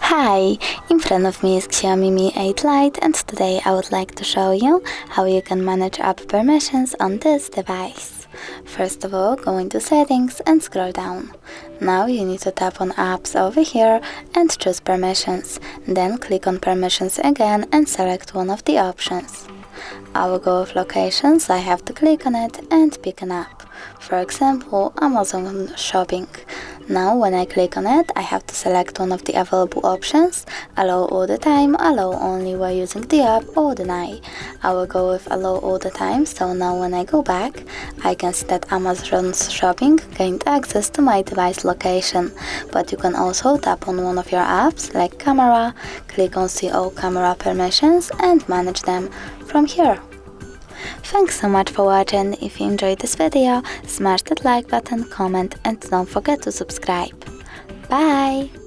Hi, in front of me is XIAOMI Mi 8 Lite, and today I would like to show you how you can manage app permissions on this device. First of all, go into settings and scroll down. Now you need to tap on apps over here and choose permissions. Then click on permissions again and select one of the options. I will go with locations, I have to click on it and pick an app. For example, Amazon Shopping. Now when I click on it, I have to select one of the available options, allow all the time, allow only while using the app, or deny. I will go with allow all the time, so now when I go back, I can see that Amazon Shopping gained access to my device location. But you can also tap on one of your apps, like camera, click on see all camera permissions and manage them from here. Thanks so much for watching. If you enjoyed this video, smash that like button, comment and don't forget to subscribe. Bye!